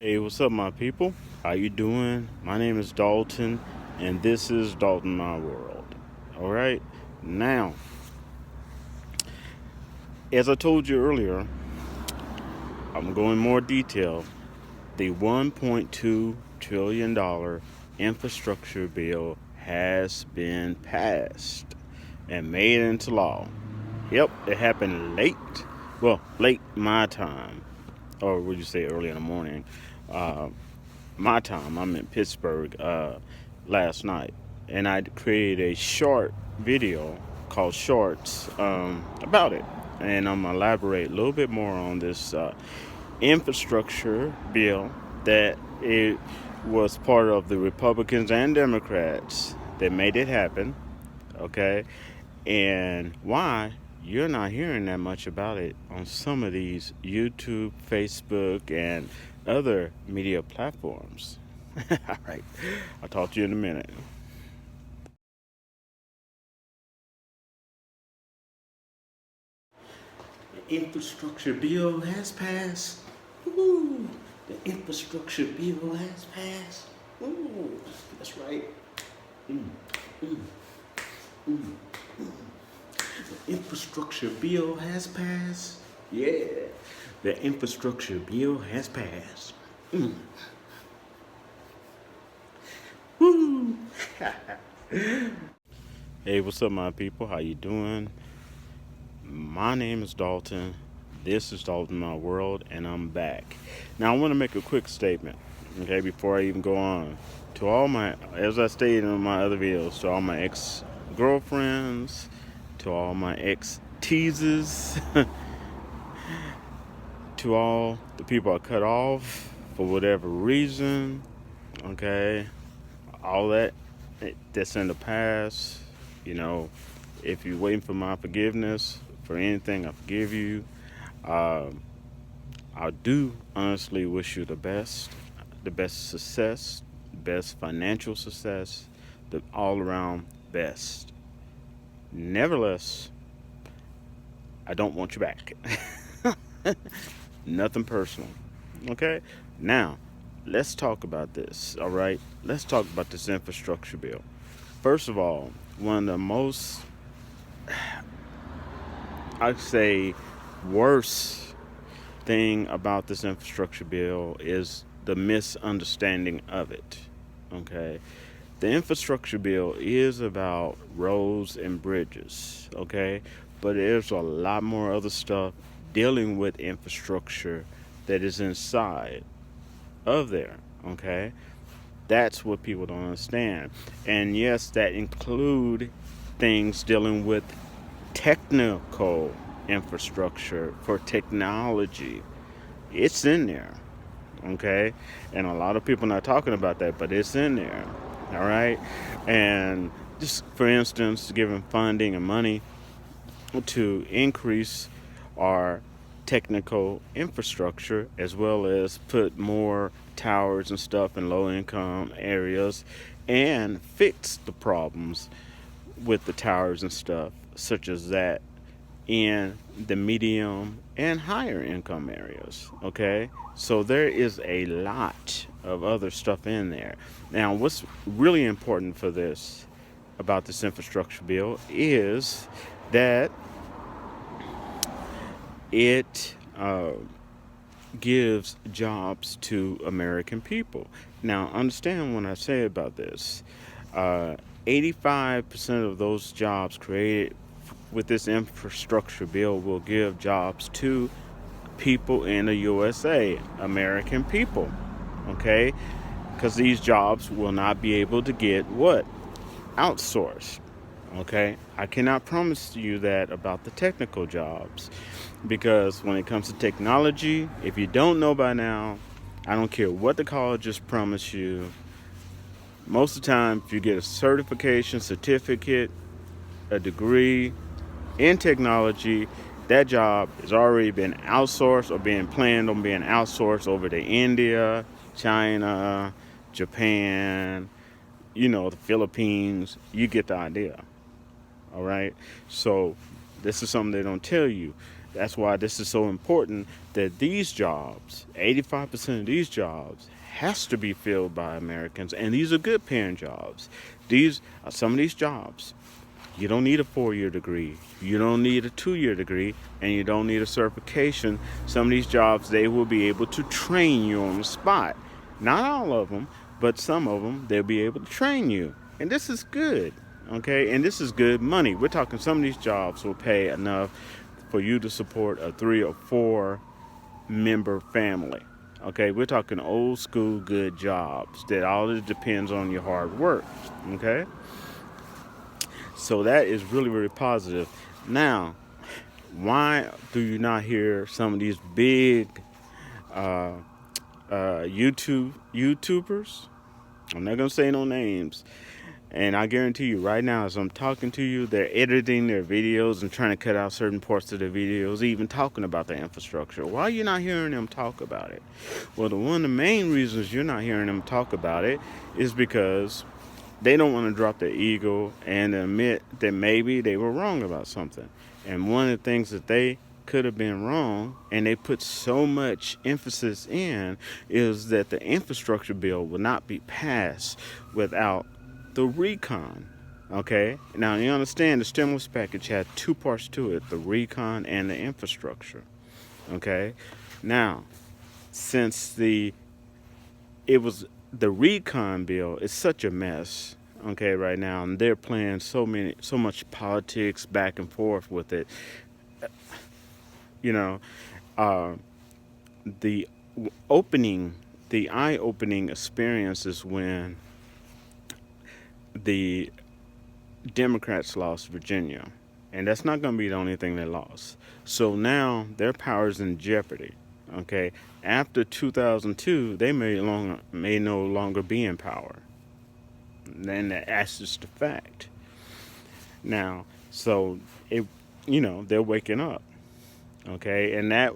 Hey, what's up, my people? How you doing? My name is Dalton, and this is Dalton My World. All right. Now, as I told you earlier, I'm going in more detail. The $1.2 trillion infrastructure bill has been passed and made into law. Yep, it happened late. Well, late my time, or would you say early in the morning? Uh, my time. I'm in Pittsburgh last night, and I created a short video called Shorts about it, and I'm gonna elaborate a little bit more on this infrastructure bill that it was part of the Republicans and Democrats that made it happen. Okay, and why you're not hearing that much about it on some of these YouTube, Facebook, and other media platforms. All right, I'll talk to you in a minute. The infrastructure bill has passed. Ooh, the infrastructure bill has passed. Ooh, that's right. Mm, mm, mm, mm. The infrastructure bill has passed. Yeah, the infrastructure bill has passed. Mm. Woo! Hey, what's up, my people? How you doing? My name is Dalton. This is Dalton My World, and I'm back. Now, I want to make a quick statement, okay, before I even go on. To all my, as I stated in my other videos, to all my ex-girlfriends, to all my ex-teasers, to all the people I cut off for whatever reason, okay, all that's in the past, you know, if you're waiting for my forgiveness for anything, I forgive you. Um, I do honestly wish you the best success, best financial success, the all around best. Nevertheless, I don't want you back. Nothing personal. Okay? Now, let's talk about this, all right? Let's talk about this infrastructure bill. First of all, one of the most, I'd say, worst thing about this infrastructure bill is the misunderstanding of it. Okay? The infrastructure bill is about roads and bridges, okay? But there's a lot more other stuff dealing with infrastructure that is inside of there, okay? That's what people don't understand. And yes, that include things dealing with technical infrastructure for technology. It's in there, okay? And a lot of people not talking about that, but it's in there, all right? And just for instance, giving funding and money to increase our technical infrastructure, as well as put more towers and stuff in low income areas and fix the problems with the towers and stuff such as that in the medium and higher income areas. Okay, so there is a lot of other stuff in there. Now, what's really important for this about this infrastructure bill is that it gives jobs to American people. Now, understand when I say about this, 85% of those jobs created with this infrastructure bill will give jobs to people in the USA, American people, okay? Because these jobs will not be able to get what? Outsourced, okay? I cannot promise you that about the technical jobs because when it comes to technology, if you don't know by now, I don't care what the colleges promise you. Most of the time, if you get a certification, certificate, a degree in technology, that job has already been outsourced or being planned on being outsourced over to India, China, Japan, the Philippines. You get the idea. All right. So this is something they don't tell you. That's why this is so important, that these jobs, 85% of these jobs, has to be filled by Americans, and these are good paying jobs. These some of these jobs, you don't need a 4-year degree, you don't need a 2-year degree, and you don't need a certification. Some of these jobs, they will be able to train you on the spot. Not all of them, but some of them, they'll be able to train you, and this is good. Okay, and this is good money. We're talking some of these jobs will pay enough for you to support a 3 or 4 member family. Okay, we're talking old school good jobs that all it depends on your hard work. Okay, so that is really, really positive. Now, why do you not hear some of these big YouTubers? I'm not gonna say no names. And I guarantee you right now, as I'm talking to you, they're editing their videos and trying to cut out certain parts of their videos, even talking about the infrastructure. Why are you not hearing them talk about it? Well, one of the main reasons you're not hearing them talk about it is because they don't want to drop their ego and admit that maybe they were wrong about something. And one of the things that they could have been wrong, and they put so much emphasis in, is that the infrastructure bill will not be passed without the recon. Okay, now you understand the stimulus package had 2 parts to it: the recon and the infrastructure. Okay, now since the recon bill is such a mess, okay, right now, and they're playing so much politics back and forth with it, you know, uh, the the eye-opening experience is when the Democrats lost Virginia, and that's not going to be the only thing they lost. So now their power is in jeopardy. Okay, after 2002, they may no longer be in power, and that's just a fact. Now, so they're waking up. Okay, and that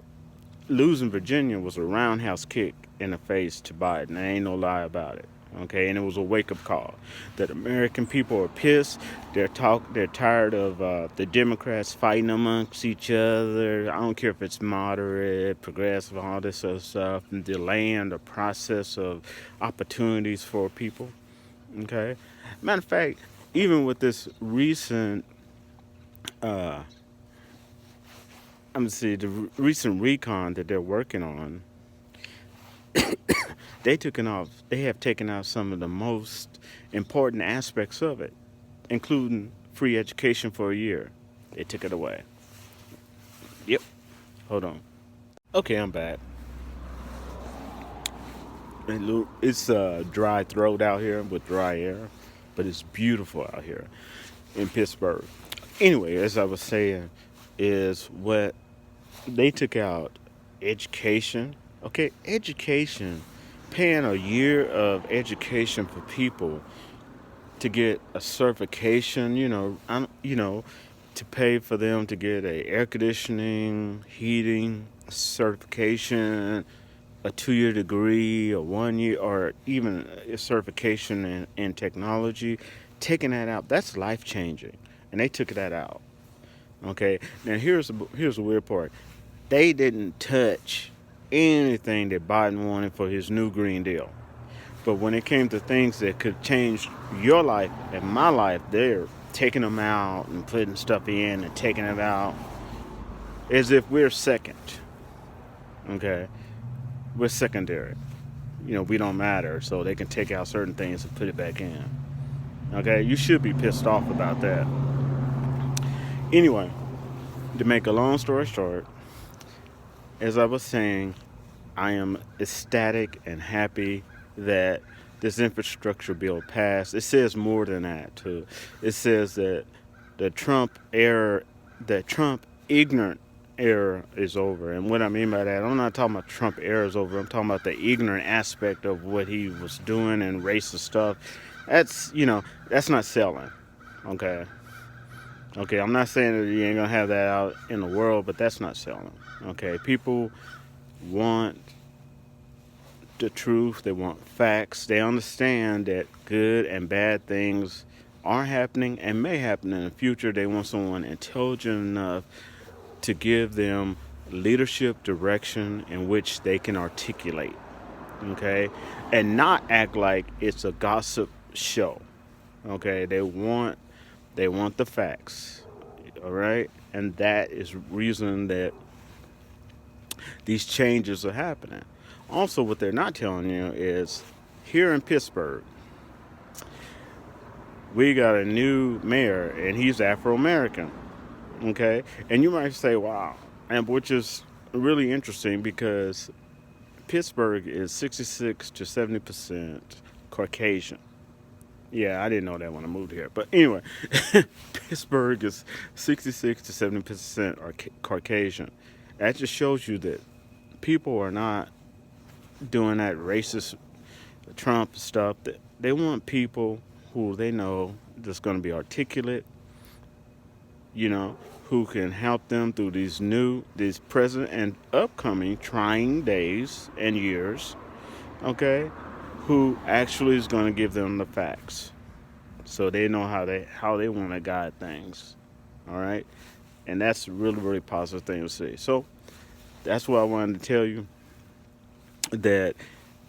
losing Virginia was a roundhouse kick in the face to Biden. There ain't no lie about it. Okay, and it was a wake-up call that American people are pissed. They're tired of the Democrats fighting amongst each other. I don't care if it's moderate, progressive, all this other stuff, and delaying the process of opportunities for people. Okay, matter of fact, even with this recent, the recent recon that they're working on, they have taken out some of the most important aspects of it, including free education for a year. They took it away. Yep. Hold on. Okay, I'm back. It's a dry throat out here with dry air, but it's beautiful out here in Pittsburgh. Anyway, as I was saying, is what they took out education. Okay, education. Paying a year of education for people to get a certification, to pay for them to get a air conditioning, heating certification, a 2-year degree, a 1 year, or even a certification in technology. Taking that out, that's life changing, and they took that out. Okay, now here's the weird part. They didn't touch anything that Biden wanted for his new Green Deal. But when it came to things that could change your life and my life, they're taking them out and putting stuff in and taking it out as if we're second. Okay? We're secondary. We don't matter, so they can take out certain things and put it back in. Okay? You should be pissed off about that. Anyway, to make a long story short, as I was saying, I am ecstatic and happy that this infrastructure bill passed. It says more than that, too. It says that the Trump ignorant era is over. And what I mean by that, I'm not talking about Trump era is over. I'm talking about the ignorant aspect of what he was doing and racist stuff. That's not selling. Okay? Okay, I'm not saying that you ain't gonna have that out in the world, but that's not selling. Okay, people want the truth. They want facts. They understand that good and bad things are happening and may happen in the future. They want someone intelligent enough to give them leadership direction in which they can articulate, okay, and not act like it's a gossip show. Okay, they want the facts, all right, and that is reason that these changes are happening. Also, what they're not telling you is here in Pittsburgh, we got a new mayor, and he's Afro American. Okay, and you might say, "Wow," and which is really interesting because Pittsburgh is 66 to 70% Caucasian. Yeah, I didn't know that when I moved here, but anyway, Pittsburgh is 66 to 70% are Caucasian. That just shows you that people are not doing that racist Trump stuff. That they want people who they know that's going to be articulate, you know, who can help them through these present and upcoming trying days and years, okay, who actually is going to give them the facts so they know how they want to guide things, all right, and that's a really really positive thing to see. So that's what I wanted to tell you, that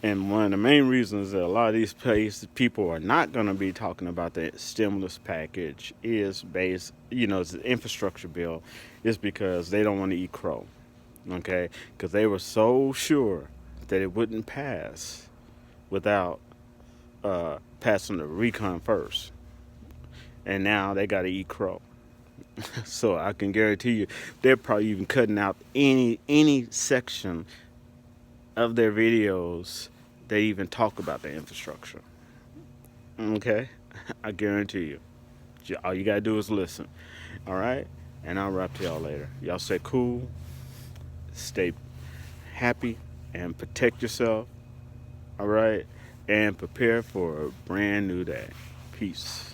and one of the main reasons that a lot of these people are not going to be talking about the stimulus package is it's the infrastructure bill, is because they don't want to eat crow, okay? Because they were so sure that it wouldn't pass without passing the recon first, and now they got to eat crow. So I can guarantee you, they're probably even cutting out any section of their videos they even talk about the infrastructure. Okay? I guarantee you. All you gotta do is listen. All right? And I'll wrap to y'all later. Y'all stay cool, stay happy, and protect yourself. All right? And prepare for a brand new day. Peace.